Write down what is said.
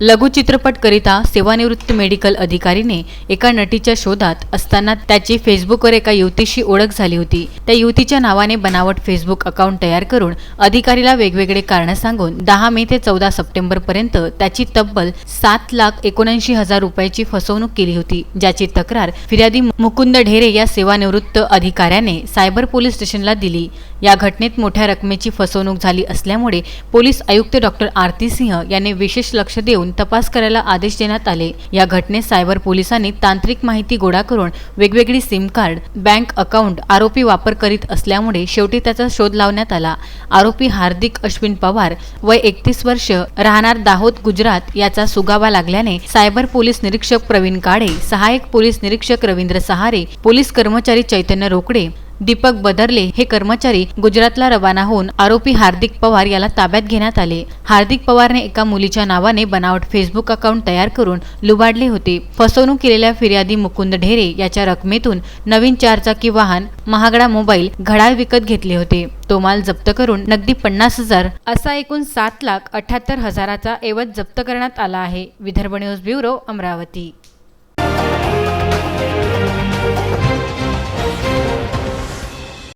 लघुचित्रपटकरिता सेवानिवृत्त मेडिकल अधिकारीने एका नटीच्या शोधात असताना त्याची फेसबुकवर एका युवतीशी ओळख झाली होती। त्या युवतीच्या नावाने बनावट फेसबुक अकाउंट तयार करून अधिकारीला वेगवेगळे कारण सांगून 10 मे ते 14 सप्टेंबर पर्यंत त्याची तब्बल 7,79,000 रुपयाची फसवणूक केली होती, ज्याची तक्रार फिर्यादी मुकुंद ढेरे या सेवानिवृत्त अधिकाऱ्याने सायबर पोलीस स्टेशनला दिली। या घटनेत मोठ्या रकमेची फसवणूक झाली असल्यामुळे पोलीस आयुक्त डॉक्टर आरती सिंह यांनी विशेष लक्ष देऊन तपास करायला आदेश देण्यात आले। या घटनेत सायबर पोलिसांनी तांत्रिक माहिती गोळा करून वेगवेगळी सिम कार्ड, बँक अकाउंट आरोपी वापर करीत असल्यामुळे शेवटी त्याचा शोध लावण्यात आला। आरोपी हार्दिक अश्विन पवार वय 31 वर्ष, राहणार दाहोद, गुजरात याचा सुगावा लागल्याने सायबर पोलीस निरीक्षक प्रवीण काळे, सहाय्यक पोलीस निरीक्षक रवींद्र सहारे, पोलीस कर्मचारी चैतन्य रोकडे, दीपक बदरले हे कर्मचारी गुजरातला रवाना होऊन आरोपी हार्दिक पवार याला ताब्यात घेण्यात आले। हार्दिक पवारने एका मुलीच्या नावाने बनावट फेसबुक अकाउंट तयार करून लुबाडले होते। फसवणूक केलेल्या फिर्यादी मुकुंद ढेरे याच्या रकमेतून नवीन 4 चाकी वाहन, महागडा मोबाईल, घड्याळ विकत घेतले होते। तो माल जप्त करून नगदी 50,000 असा एकूण 7,78,000चा ऐवज जप्त करण्यात आला आहे। Vidarbha news bureau, Amravati.